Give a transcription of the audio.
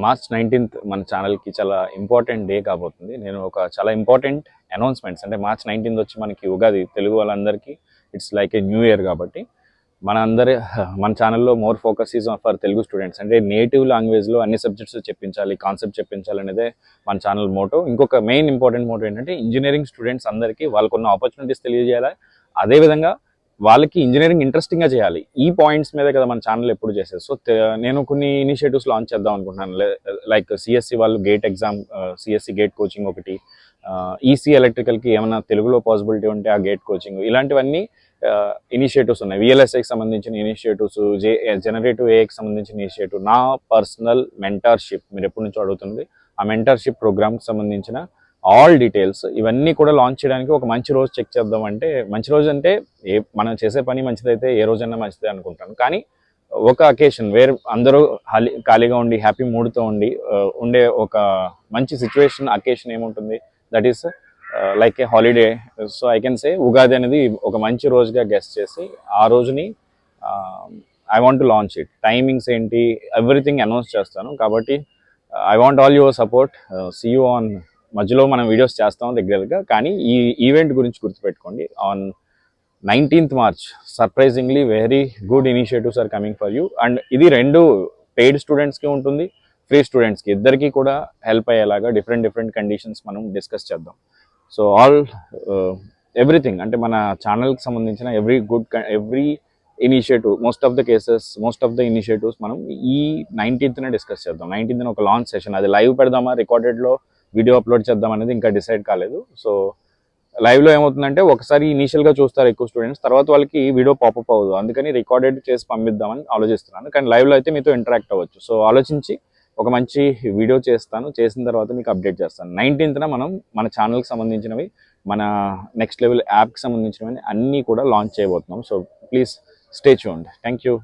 March 19th మన ఛానల్కి చాలా ఇంపార్టెంట్ డే కాబోతుంది. నేను ఒక చాలా ఇంపార్టెంట్ అనౌన్స్మెంట్స్ అంటే మార్చ్ 19th వచ్చి మనకి ఉగాది తెలుగు వాళ్ళందరికీ it's like a new year కాబట్టి మన ఛానల్లో more focus is for Telugu students. అంటే నేటివ్ లాంగ్వేజ్లో అన్ని సబ్జెక్ట్స్ చెప్పించాలి, కాన్సెప్ట్ చెప్పించాలి అనేదే మన ఛానల్ మోటో. ఇంకొక మెయిన్ ఇంపార్టెంట్ మోటో ఏంటంటే ఇంజనీరింగ్ స్టూడెంట్స్ అందరికీ వాళ్ళకున్న ఆపర్చునిటీస్ తెలియజేయాలి, అదేవిధంగా వాళ్ళకి ఇంజనీరింగ్ ఇంట్రెస్టింగ్గా చేయాలి. ఈ పాయింట్స్ మీద కదా మన ఛానల్ ఎప్పుడు చేసేది. సో నేను కొన్ని ఇనిషియేటివ్స్ లాంచ్ చేద్దాం అనుకుంటున్నాను. లైక్ సిఎస్సి వాళ్ళు GATE exam, CSE GATE coaching ఒకటి, ఈసీ ఎలక్ట్రికల్కి ఏమైనా తెలుగులో పాసిబిలిటీ ఉంటే ఆ గేట్ కోచింగ్, ఇలాంటివన్నీ ఇనిషియేటివ్స్ ఉన్నాయి. విఎల్ఎస్ఐకి సంబంధించిన ఇనిషియేటివ్స్, జనరేటివ్ ఏఐకి సంబంధించిన ఇనిషియేటివ్, నా పర్సనల్ మెంటర్షిప్ మీరు ఎప్పటి నుంచో అడుగుతుంది, ఆ మెంటర్షిప్ ప్రోగ్రామ్కి సంబంధించిన ఆల్ డీటెయిల్స్ ఇవన్నీ కూడా లాంచ్ చేయడానికి ఒక మంచి రోజు చెక్ చేద్దాం. అంటే మంచి రోజు అంటే మనం చేసే పని మంచిదైతే ఏ రోజైనా మంచిదే అనుకుంటాను. కానీ ఒక అకేషన్ వేర్ అందరూ ఖాళీగా ఉండి హ్యాపీ మూడ్తో ఉండే ఒక మంచి సిచ్యువేషన్ అకేషన్ ఏముంటుంది, that is like a holiday. So I can say Ugadi అనేది ఒక మంచి రోజుగా గెస్ చేసి ఆ రోజుని I want to launch it. Timings ఏంటి ఎవ్రీథింగ్ అనౌన్స్ చేస్తాను. కాబట్టి I want all your support. See you on మధ్యలో మనం వీడియోస్ చేస్తాం రెగ్యులర్గా, కానీ ఈ ఈవెంట్ గురించి గుర్తుపెట్టుకోండి. On 19th March surprisingly very good initiatives are coming for you. And ఇది రెండు పెయిడ్ స్టూడెంట్స్కి ఉంటుంది, ఫ్రీ స్టూడెంట్స్కి, ఇద్దరికి కూడా హెల్ప్ అయ్యేలాగా డిఫరెంట్ కండిషన్స్ మనం డిస్కస్ చేద్దాం. సో ఎవ్రీథింగ్ అంటే మన ఛానల్కి సంబంధించిన every initiative, most of the initiatives మనం ఈ 19th డిస్కస్ చేద్దాం. 19th ఒక లాంచ్ సెషన్, అది లైవ్ పెడదామా రికార్డెడ్లో వీడియో అప్లోడ్ చేద్దాం అనేది ఇంకా డిసైడ్ కాలేదు. సో లైవ్లో ఏమవుతుందంటే ఒకసారి ఇనీషియల్గా చూస్తారు ఎక్కువ స్టూడెంట్స్, తర్వాత వాళ్ళకి వీడియో పాపప్ అవ్వదు, అందుకని రికార్డెడ్ చేసి పంపిద్దామని ఆలోచిస్తున్నాను. కానీ లైవ్లో అయితే మీతో ఇంటరాక్ట్ అవ్వచ్చు. సో ఆలోచించి ఒక మంచి వీడియో చేసిన తర్వాత మీకు అప్డేట్ చేస్తాను. 19th మనం మన ఛానల్కి సంబంధించినవి, మన నెక్స్ట్ లెవెల్ యాప్కి సంబంధించినవి అన్నీ కూడా లాంచ్ చేయబోతున్నాం. So please stay tuned. Thank you.